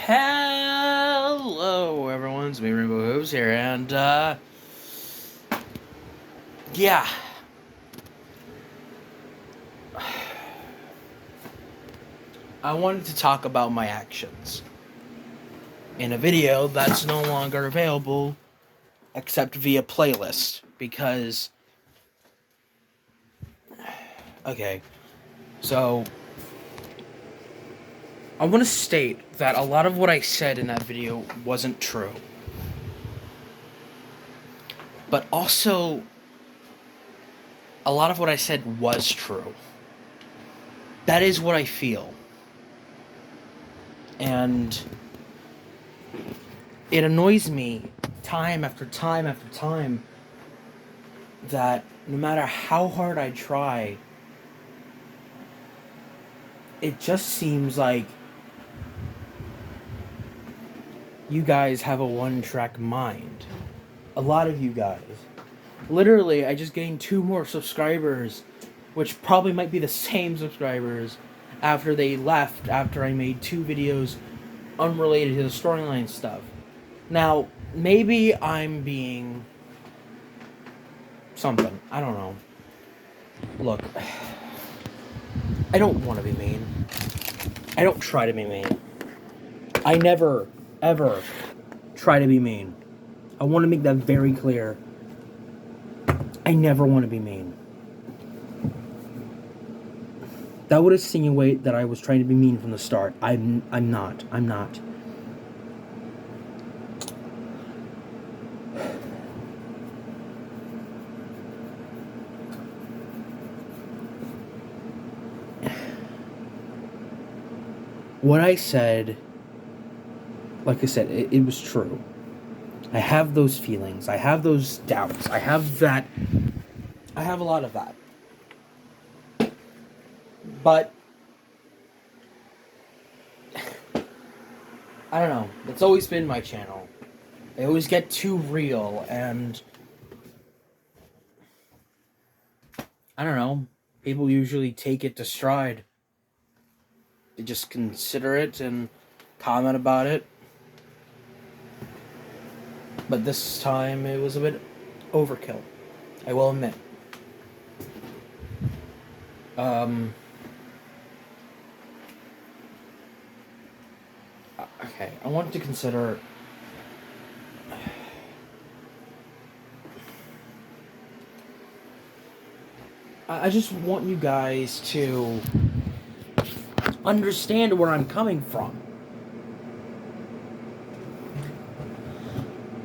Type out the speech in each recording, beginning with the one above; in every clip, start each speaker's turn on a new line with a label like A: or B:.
A: Hello, everyone. It's me, Rainbow Hooves here, and yeah, I wanted to talk about my actions in a video that's no longer available except via playlist because, okay, so I want to state that a lot of what I said in that video wasn't true, but also a lot of what I said was true. That is what I feel. And it annoys me time after time after time that no matter how hard I try, it just seems like you guys have a one-track mind. A lot of you guys. Literally, I just gained 2 more subscribers, which probably might be the same subscribers after they left after I made 2 videos unrelated to the storyline stuff. Now, maybe I'm being something. I don't know. Look, I don't want to be mean. I don't try to be mean. I never, ever try to be mean. I want to make that very clear. I never want to be mean. That would insinuate that I was trying to be mean from the start. I'm not. I'm not. What I said, like I said, it was true. I have those feelings. I have those doubts. I have that. I have a lot of that. But I don't know. It's always been my channel. I always get too real, and I don't know. People usually take it to stride. They just consider it and comment about it. But this time it was a bit overkill, I will admit. Okay, I want to consider I just want you guys to understand where I'm coming from.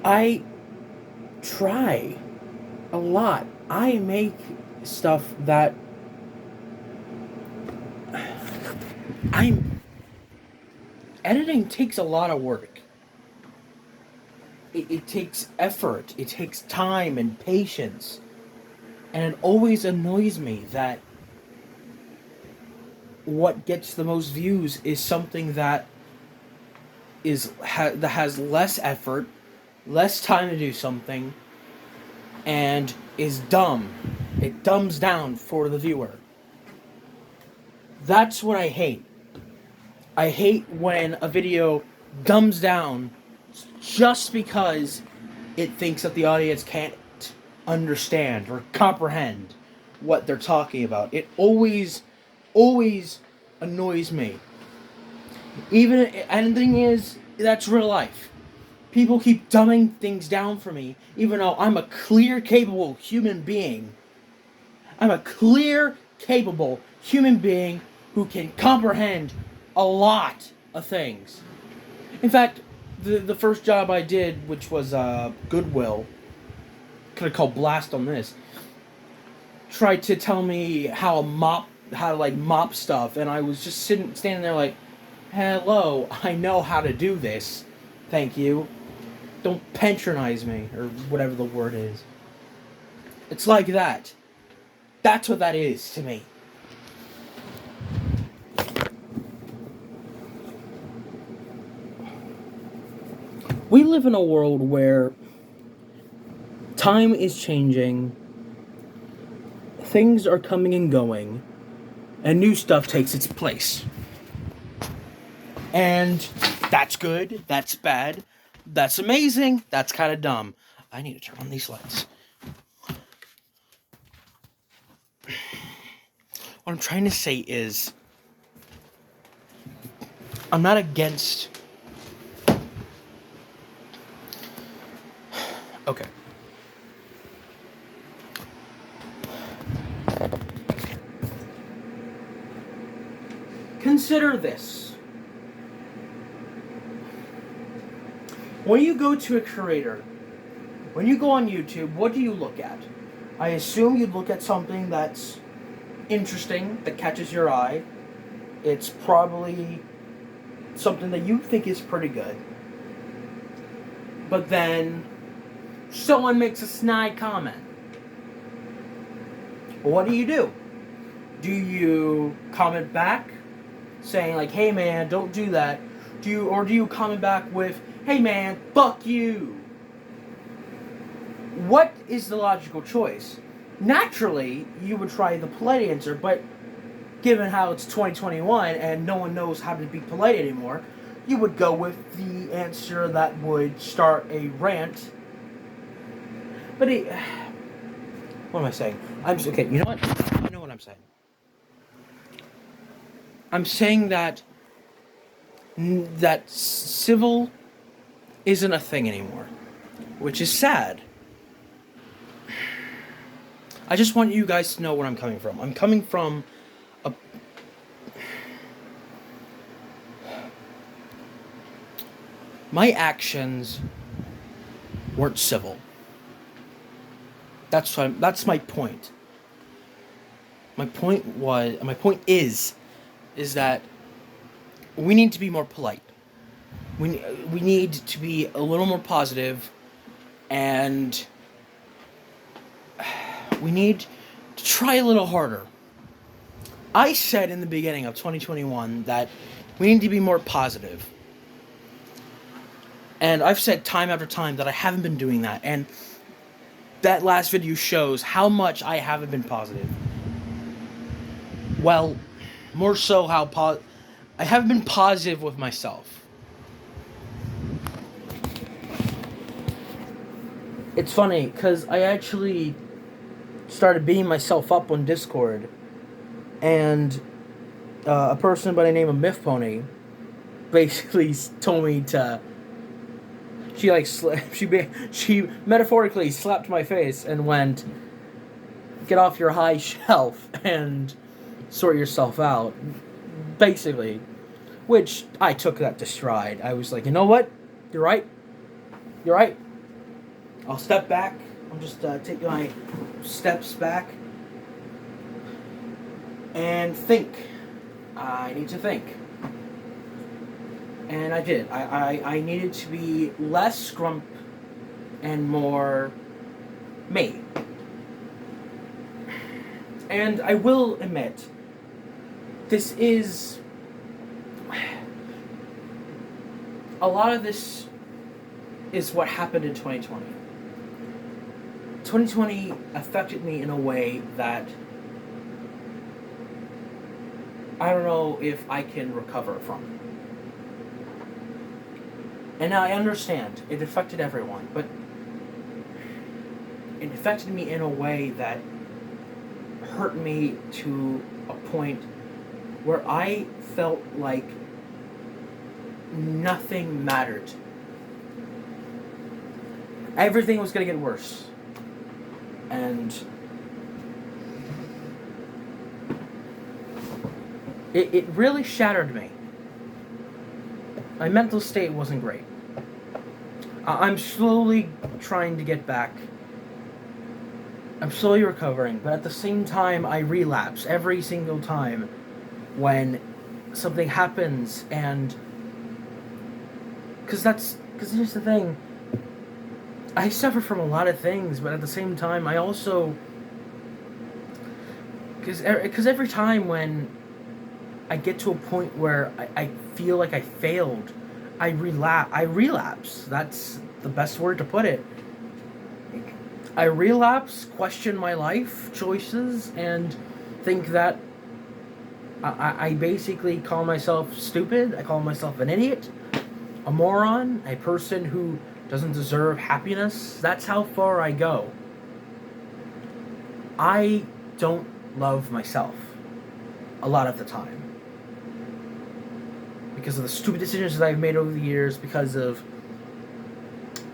A: I try a lot. I make stuff that editing takes a lot of work. It takes effort. It takes time and patience. And it always annoys me that what gets the most views is something that that has less effort, less time to do something, and is dumb. It dumbs down for the viewer. That's what I hate. I hate when a video dumbs down just because it thinks that the audience can't understand or comprehend what they're talking about. It always annoys me. And the thing is, that's real life. People keep dumbing things down for me, even though I'm a clear, capable human being. I'm a clear, capable human being who can comprehend a lot of things. In fact, the first job I did, which was Goodwill, could have called Blast on this, tried to tell me how to mop stuff, and I was just standing there like, hello, I know how to do this. Thank you. Don't patronize me, or whatever the word is. It's like that. That's what that is to me. We live in a world where time is changing, things are coming and going, and new stuff takes its place. And That's good. That's bad. That's amazing. That's kind of dumb. I need to turn on these lights. What I'm trying to say is, I'm not against... Okay. Consider this. When you go to a creator, when you go on YouTube, what do you look at? I assume you'd look at something that's interesting, that catches your eye. It's probably something that you think is pretty good. But then someone makes a snide comment. What do? Do you comment back saying like, "Hey man, don't do that"? Do you comment back with, "Hey man, fuck you"? What is the logical choice? Naturally, you would try the polite answer, but given how it's 2021 and no one knows how to be polite anymore, you would go with the answer that would start a rant. But what am I saying? Okay, you know what? I know what I'm saying. I'm saying that civil isn't a thing anymore, which is sad. I just want you guys to know where I'm coming from. I'm coming from my actions weren't civil. That's my point. My point is that we need to be more polite. We need to be a little more positive, and we need to try a little harder. I said in the beginning of 2021 that we need to be more positive. And I've said time after time that I haven't been doing that. And that last video shows how much I haven't been positive. Well, more so how I haven't been positive with myself. It's funny, because I actually started beating myself up on Discord. And a person by the name of Myth Pony basically told me to... She metaphorically slapped my face and went, "Get off your high shelf and sort yourself out," basically. Which I took that to stride. I was like, you know what? You're right. I'll step back. I'll just take my steps back and think. I need to think. And I did. I needed to be less Grump and more me. And I will admit, this is... a lot of this is what happened in 2020. 2020 affected me in a way that I don't know if I can recover from. And now I understand, it affected everyone, but it affected me in a way that hurt me to a point where I felt like nothing mattered. Everything was going to get worse. And it really shattered me. My mental state wasn't great. I'm slowly trying to get back. I'm slowly recovering, but at the same time, I relapse every single time when something happens, and... Because here's the thing. I suffer from a lot of things, but at the same time, I also... Because every time when I get to a point where I feel like I failed, I relapse. That's the best word to put it. I relapse, question my life choices, and think that I basically call myself stupid. I call myself an idiot. a moron, a person who doesn't deserve happiness. That's how far I go. I don't love myself a lot of the time because of the stupid decisions that I've made over the years, because of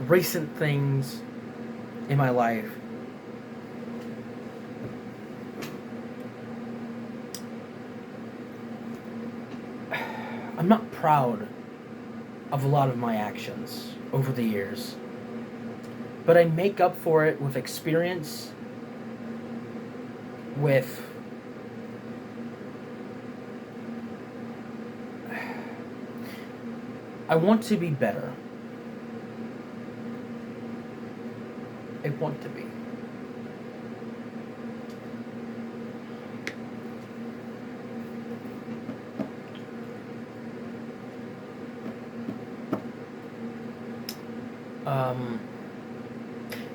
A: recent things in my life. I'm not proud of a lot of my actions over the years, but I make up for it with experience, with I want to be better. I want to be.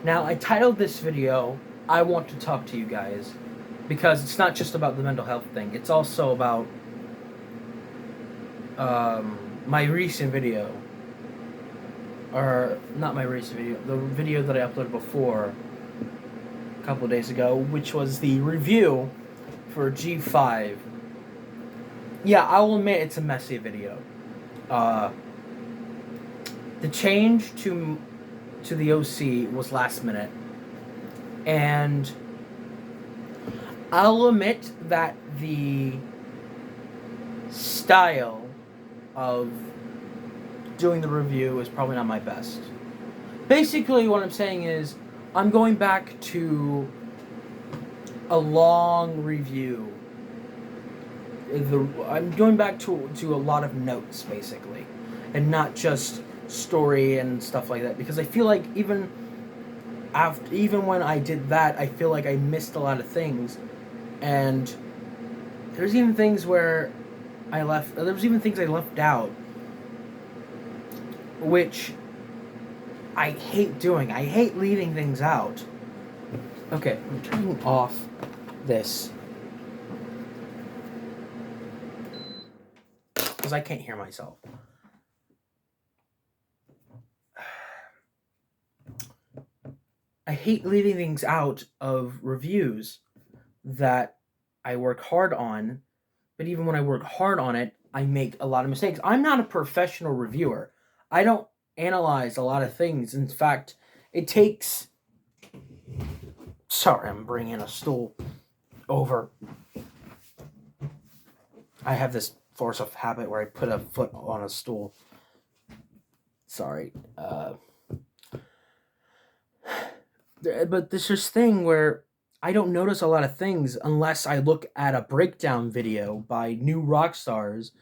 A: Now, I titled this video, I Want to Talk to You Guys, because it's not just about the mental health thing, it's also about my recent video. Or, not my recent video, the video that I uploaded before, a couple of days ago, which was the review for G5. Yeah, I will admit it's a messy video. The change to the OC was last minute, and I'll admit that the style of doing the review is probably not my best. Basically, what I'm saying is I'm going back to a long review. I'm going back to a lot of notes, basically, and not just story and stuff like that, because I feel like even when I did that, I feel like I missed a lot of things, and there's even things where there was even things I left out, which I hate doing. I hate leaving things out. Okay, I'm turning off this because I can't hear myself. I hate leaving things out of reviews that I work hard on, but even when I work hard on it, I make a lot of mistakes. I'm not a professional reviewer. I don't analyze a lot of things. In fact, it takes... Sorry, I'm bringing a stool over. I have this force of habit where I put a foot on a stool. Sorry. But there's this thing where I don't notice a lot of things unless I look at a breakdown video by new rock stars.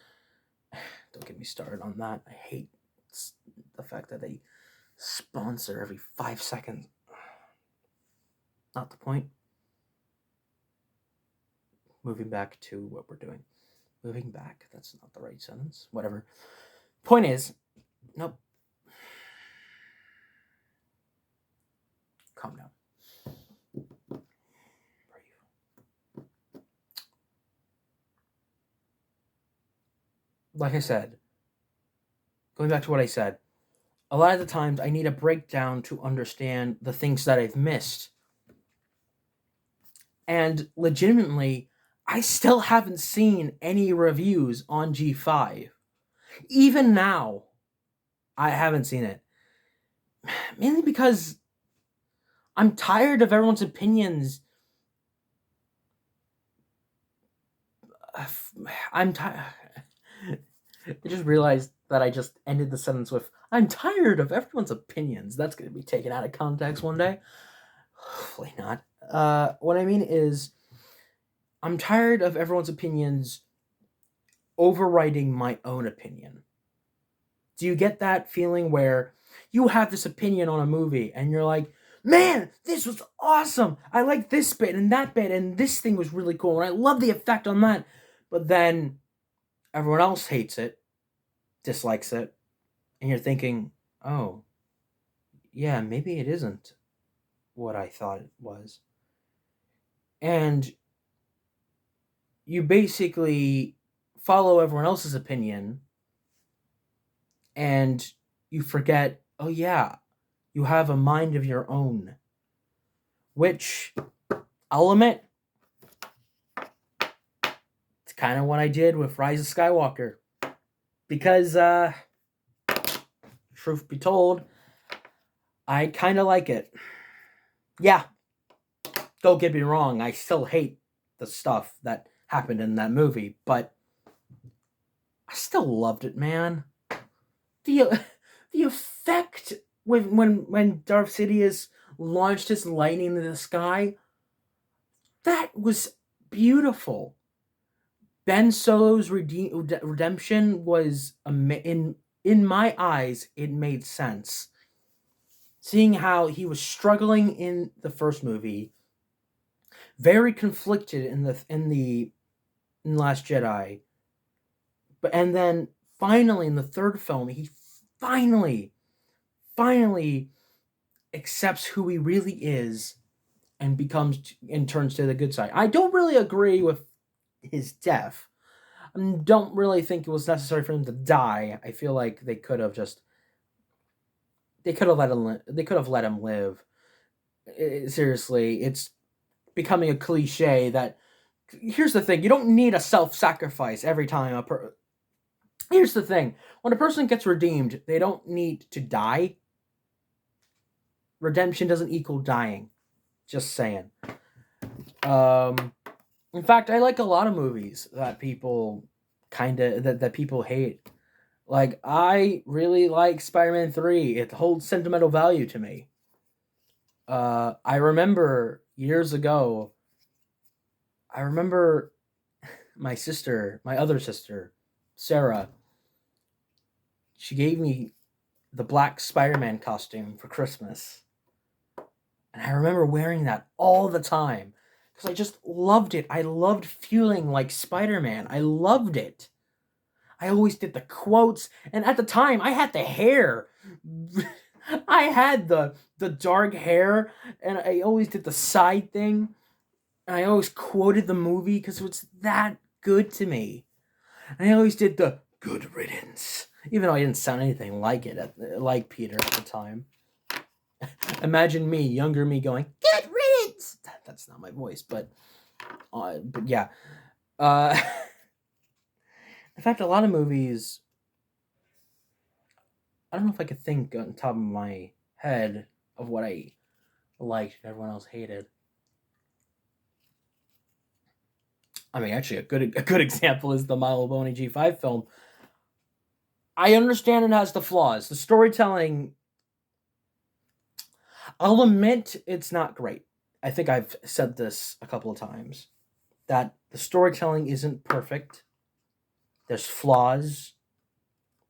A: Don't get me started on that. I hate the fact that they sponsor every 5 seconds. Not the point. Moving back to what we're doing. Moving back. That's not the right sentence. Whatever. Point is, nope. Calm down. Breathe. Like I said, going back to what I said, a lot of the times I need a breakdown to understand the things that I've missed. And legitimately, I still haven't seen any reviews on G5. Even now, I haven't seen it. Mainly because I'm tired of everyone's opinions. I'm tired. I just realized that I just ended the sentence with, I'm tired of everyone's opinions. That's going to be taken out of context one day. Hopefully not. What I mean is, I'm tired of everyone's opinions overriding my own opinion. Do you get that feeling where you have this opinion on a movie and you're like, man, this was awesome. I like this bit and that bit and this thing was really cool and I love the effect on that. But then everyone else hates it, dislikes it, and you're thinking, oh, yeah, maybe it isn't what I thought it was. And you basically follow everyone else's opinion and you forget, oh yeah, you have a mind of your own, which I'll admit, it's kind of what I did with Rise of Skywalker. Because, truth be told, I kind of like it. Yeah, don't get me wrong, I still hate the stuff that happened in that movie, but I still loved it, man. The the effect when Darth Sidious launched his lightning into the sky, that was beautiful. Ben Solo's redemption was in my eyes, it made sense. Seeing how he was struggling in the first movie, very conflicted in Last Jedi, and then finally in the third film, he finally finally accepts who he really is and turns to the good side. I don't really agree with his death. I don't really think it was necessary for him to die. I feel like they could have let him live. Seriously, it's becoming a cliche that here's the thing, you don't need a self-sacrifice every time here's the thing, when a person gets redeemed, they don't need to die. Redemption doesn't equal dying. Just saying. In fact, I like a lot of movies that people that people hate. Like, I really like Spider-Man 3. It holds sentimental value to me. I remember years ago, I remember my other sister, Sarah, she gave me the black Spider-Man costume for Christmas. And I remember wearing that all the time because I just loved it. I loved feeling like Spider-Man. I loved it. I always did the quotes, and at the time I had the hair. I had the dark hair, and I always did the side thing. And I always quoted the movie because it was that good to me. And I always did the good riddance, even though I didn't sound anything like like Peter at the time. Imagine me, younger me, going good riddance. That's not my voice, but yeah. In fact, a lot of movies, I don't know if I could think on top of my head of what I liked and everyone else hated. I mean, actually, a good example is the Milo Boney G5 film. I understand it has the flaws. The storytelling, I'll admit it's not great. I think I've said this a couple of times, that the storytelling isn't perfect. There's flaws.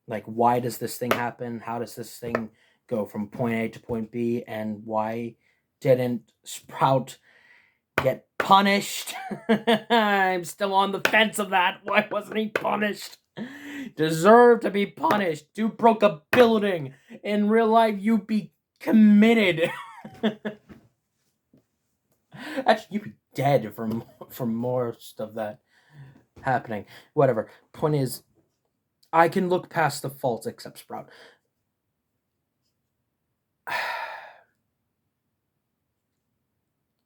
A: Like, why does this thing happen? How does this thing go from point A to point B? And why didn't Sprout get punished? I'm still on the fence of that. Why wasn't he punished? Deserved to be punished. Dude broke a building. In real life, you'd be committed. Actually, you'd be dead from most of that happening. Whatever. Point is, I can look past the faults except Sprout.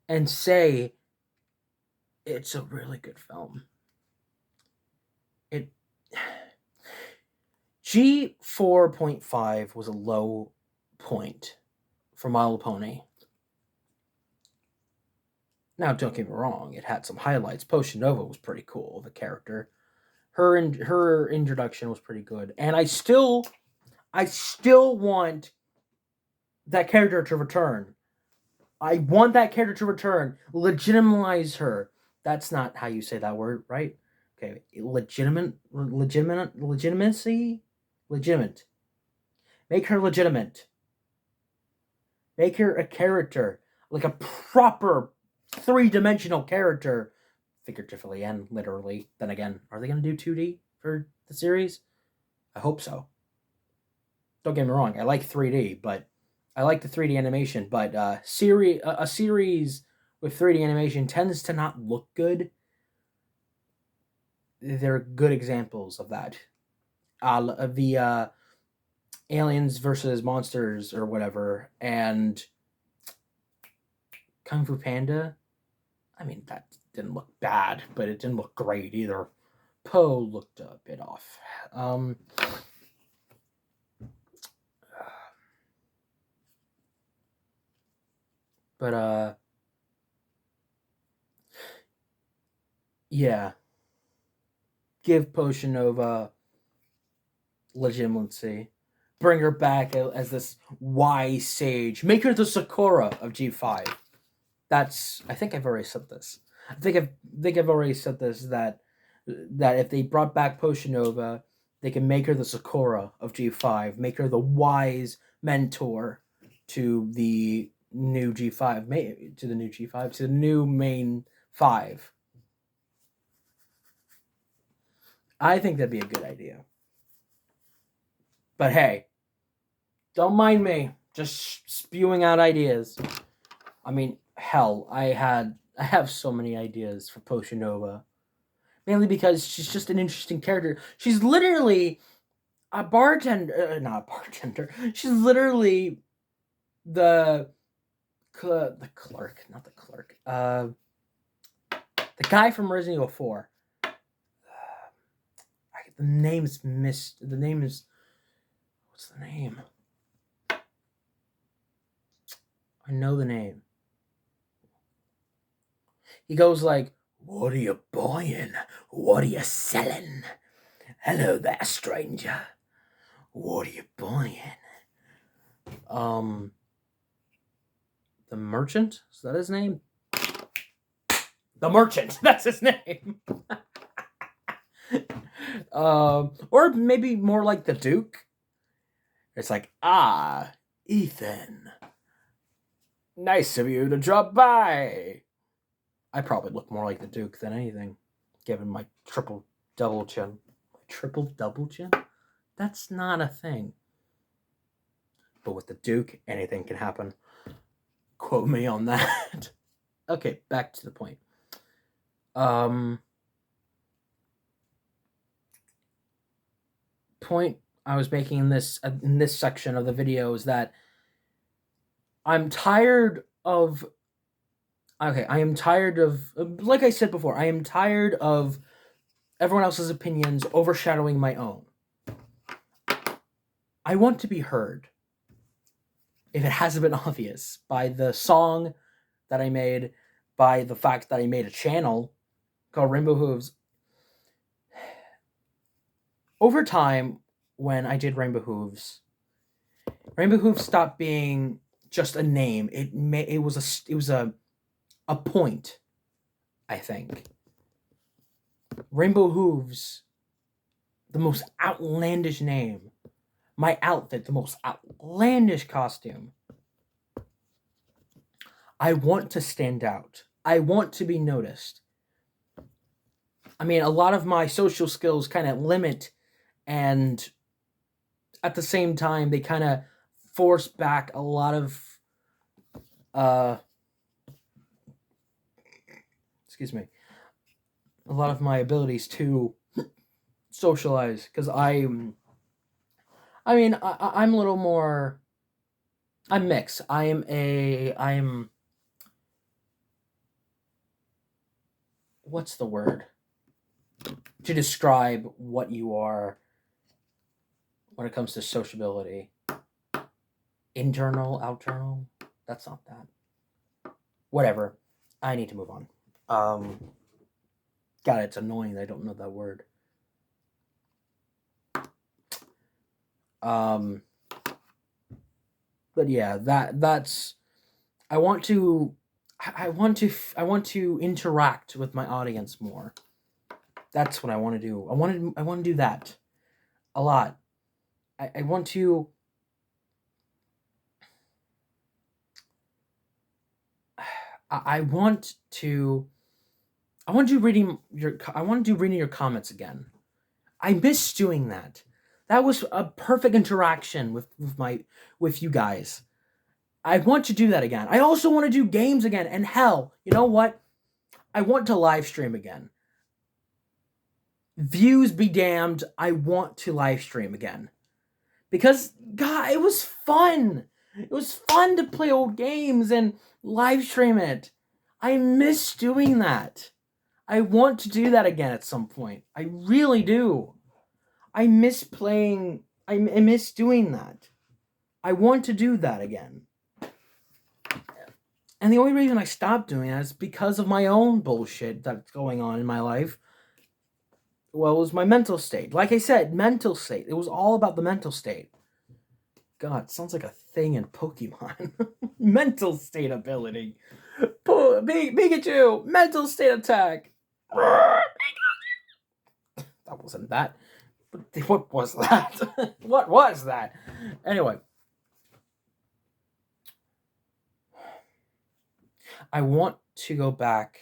A: And say it's a really good film. G4.5 was a low point for My Little Pony. Now, don't get me wrong, it had some highlights. Potion Nova was pretty cool, the character. Her introduction was pretty good, and I still want that character to return. I want that character to return. Legitimize her. That's not how you say that word, right? Okay, legitimacy, legitimate. Make her legitimate. Make her a character, like a proper 3-dimensional character, figuratively and literally. Then again, are they going to do 2D for the series? I hope so. Don't get me wrong, I like 3D, but I like the 3D animation, but a series with 3D animation tends to not look good. There are good examples of that. Aliens versus Monsters or whatever, and Kung Fu Panda. I mean, that didn't look bad, but it didn't look great either. Poe looked a bit off. But yeah, give Potion Nova legitimacy. Bring her back as this wise sage. Make her the Sakura of G5. I think I've already said this. I think I've already said this that if they brought back Potion Nova, they can make her the Sakura of G5, make her the wise mentor to the new G5, to the new main 5. I think that'd be a good idea. But hey, don't mind me, just spewing out ideas. I mean, hell, I have so many ideas for Potion Nova. Mainly because she's just an interesting character. She's literally a bartender, not a bartender. She's literally the clerk, not the clerk. The guy from Resident Evil 4. The name's missed. The name is, what's the name? I know the name. He goes like, "What are you buying? What are you selling? Hello there, stranger. What are you buying?" The Merchant? Is that his name? The Merchant. That's his name. Or maybe more like the Duke. It's like, Ethan. Nice of you to drop by. I probably look more like the Duke than anything, given my triple double chin. Triple double chin? That's not a thing. But with the Duke, anything can happen. Quote me on that. Okay, back to the point. Point I was making in this section of the video is that I'm tired of. Okay, I am tired of. Like I said before, I am tired of everyone else's opinions overshadowing my own. I want to be heard. If it hasn't been obvious by the song that I made, by the fact that I made a channel called Rainbow Hooves. Over time, when I did Rainbow Hooves stopped being just a name. It was a point, I think. Rainbow Hooves, the most outlandish name. My outfit, the most outlandish costume. I want to stand out. I want to be noticed. I mean, a lot of my social skills kind of limit, and at the same time, they kind of force back a lot of, a lot of my abilities to socialize, because I'm a little more, I'm mixed. What's the word to describe what you are when it comes to sociability? Internal, outernal? That's not that. Whatever. I need to move on. God, it's annoying that I don't know that word. But yeah, that's. I want to interact with my audience more. That's what I want to do. I want to do that a lot. I want to. I want to do reading your comments again. I miss doing that. That was a perfect interaction with you guys. I want to do that again. I also want to do games again. And hell, you know what? I want to live stream again. Views be damned, I want to live stream again. Because God, it was fun. It was fun to play old games and live stream it. I miss doing that. I want to do that again at some point. I really do. I miss playing. I miss doing that. I want to do that again. And the only reason I stopped doing that is because of my own bullshit that's going on in my life. Well, it was my mental state. Like I said, mental state. It was all about the mental state. God, sounds like a thing in Pokemon. Mental state ability. Pikachu! Mental state attack! That wasn't that. What was that? What was that? Anyway. I want to go back.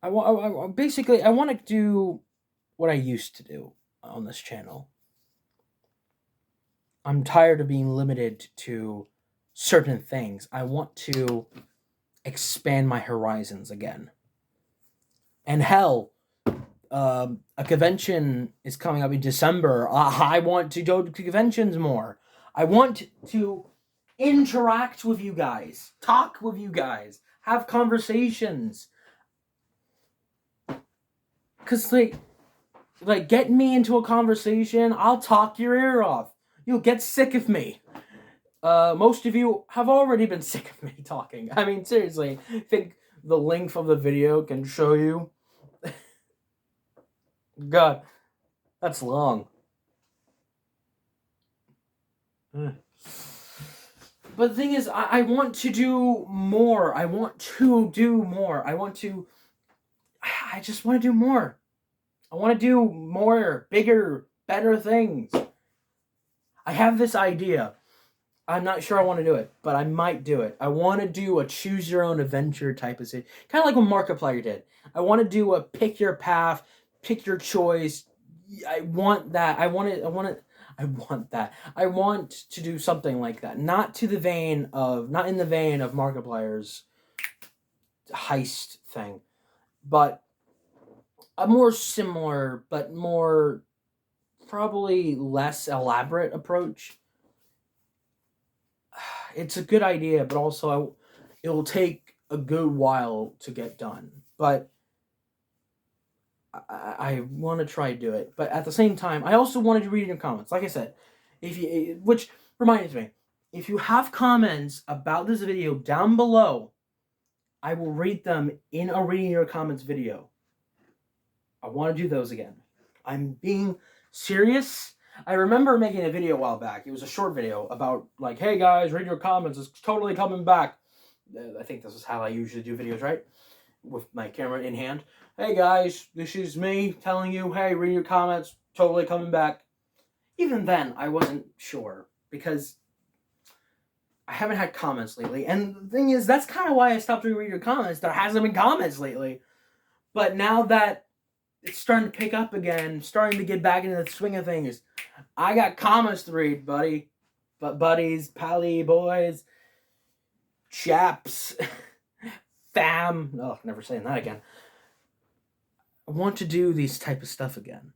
A: I want to do what I used to do on this channel. I'm tired of being limited to certain things. I want to expand my horizons again. And hell, a convention is coming up in December. I want to go to conventions more. I want to interact with you guys, talk with you guys, have conversations. Cause like get me into a conversation, I'll talk your ear off. You'll get sick of me. Most of you have already been sick of me talking. I mean, seriously, I think the length of the video can show you. God, that's long. But the thing is, I want to do more. I just want to do more. I want to do more, bigger, better things. I have this idea. I'm not sure I want to do it, but I might do it. I want to do a choose your own adventure type of thing. Kind of like what Markiplier did. I want to do a pick your path, pick your choice. I want that. I want that. I want to do something like that. Not in the vein of Markiplier's heist thing, but a more similar, but more probably less elaborate approach. It's a good idea, but also it will take a good while to get done. But I want to try to do it. But at the same time, I also wanted to read your comments. Like I said, which reminds me, if you have comments about this video down below, I will read them in a reading your comments video. I want to do those again. I'm being serious. I remember making a video a while back. It was a short video about, like, hey guys, read your comments. It's totally coming back. I think this is how I usually do videos, right? With my camera in hand. Hey guys, this is me telling you, hey, read your comments. Totally coming back. Even then, I wasn't sure because I haven't had comments lately. And the thing is, that's kind of why I stopped doing read your comments. There hasn't been comments lately. But now that it's starting to pick up again, starting to get back into the swing of things, I got comments to read, buddy. But buddies, pally, boys, chaps, fam. Oh, never saying that again. I want to do these type of stuff again.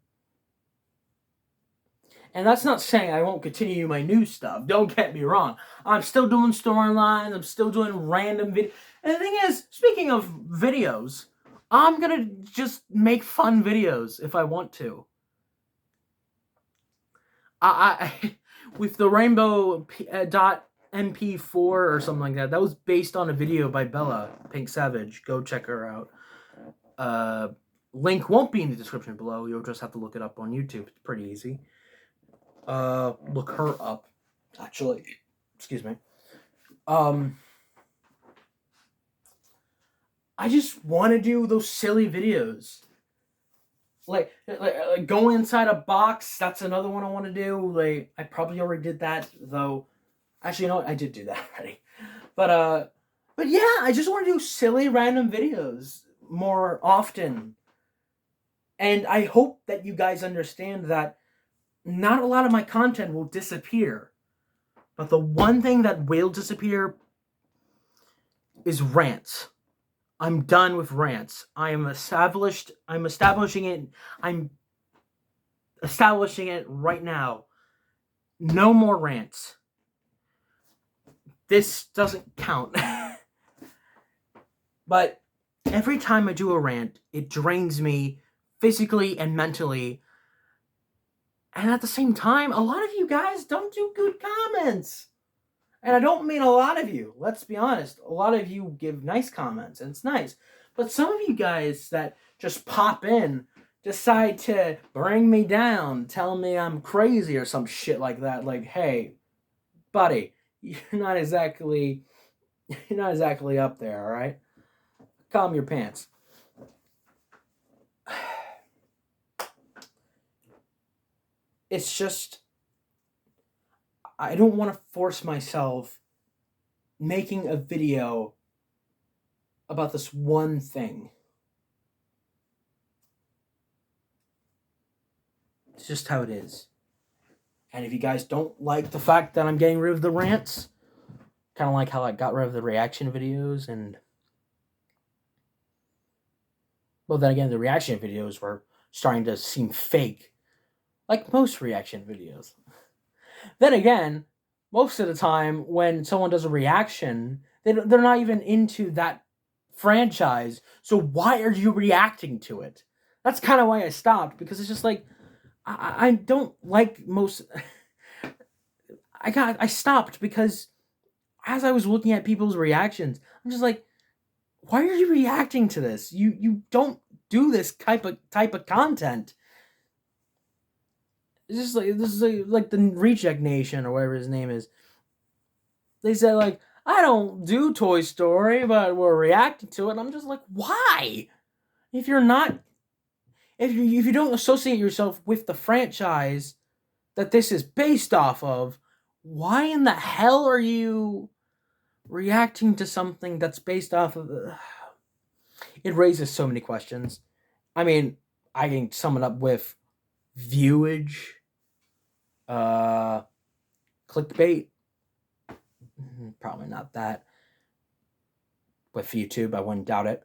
A: And that's not saying I won't continue my new stuff. Don't get me wrong. I'm still doing storylines. I'm still doing random videos. And the thing is, speaking of videos, I'm going to just make fun videos if I want to. I with the rainbow .mp4 or something like that. That was based on a video by Bella, Pink Savage. Go check her out. Link won't be in the description below. You'll just have to look it up on YouTube. It's pretty easy. Look her up, actually. Excuse me. I just want to do those silly videos. Like go inside a box. That's another one I want to do. Like, I probably already did that, though. Actually, you know what? I did do that already. But yeah, I just want to do silly, random videos more often. And I hope that you guys understand that not a lot of my content will disappear. But the one thing that will disappear is rants. I'm done with rants. I'm establishing it right now. No more rants. This doesn't count. But every time I do a rant, it drains me physically and mentally. And at the same time, a lot of you guys don't do good comments. And I don't mean a lot of you. Let's be honest. A lot of you give nice comments, and it's nice. But some of you guys that just pop in decide to bring me down, tell me I'm crazy or some shit like that. Like, hey, buddy, you're not exactly up there, all right? Calm your pants. It's just I don't want to force myself making a video about this one thing. It's just how it is. And if you guys don't like the fact that I'm getting rid of the rants, kind of like how I got rid of the reaction videos, and well, then again, the reaction videos were starting to seem fake, like most reaction videos. Then again, most of the time when someone does a reaction, they're not even into that franchise. So why are you reacting to it? That's kind of why I stopped, because it's just like I don't like most. I stopped because as I was looking at people's reactions, I'm just like, why are you reacting to this? You don't do this type of content. It's just like this is like the Reject Nation or whatever his name is. They said like, I don't do Toy Story, but we're reacting to it. And I'm just like, why? If you're not, if you don't associate yourself with the franchise that this is based off of, why in the hell are you reacting to something that's based off of? It raises so many questions. I mean, I can sum it up with viewage, clickbait. Probably not that. With YouTube, I wouldn't doubt it.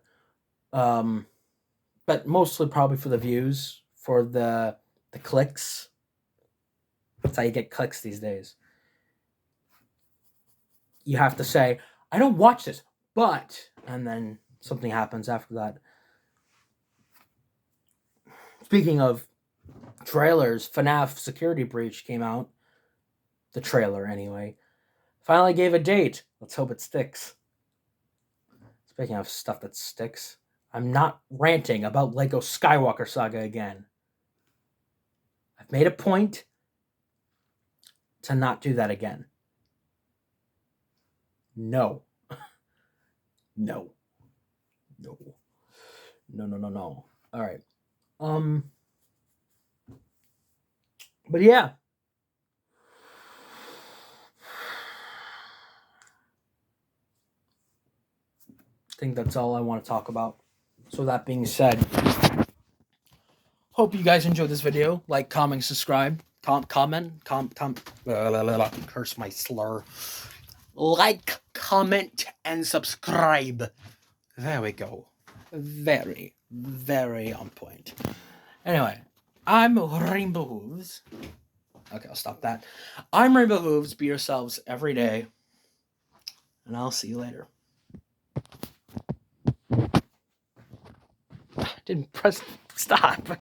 A: But mostly probably for the views, for the clicks. That's how you get clicks these days. You have to say, I don't watch this, but, and then something happens after that. Speaking of trailers, FNAF Security Breach came out. The trailer, anyway. Finally gave a date. Let's hope it sticks. Speaking of stuff that sticks, I'm not ranting about Lego Skywalker Saga again. I've made a point to not do that again. No. No. No. No, no, no, no. All right. But yeah. I think that's all I want to talk about. So that being said, hope you guys enjoyed this video. Like, comment, subscribe, comment, curse my slur. Like, comment, and subscribe. There we go. Very, very on point. Anyway, I'm Rainbow Hooves. Okay, I'll stop that. I'm Rainbow Hooves. Be yourselves every day. And I'll see you later. Didn't press stop.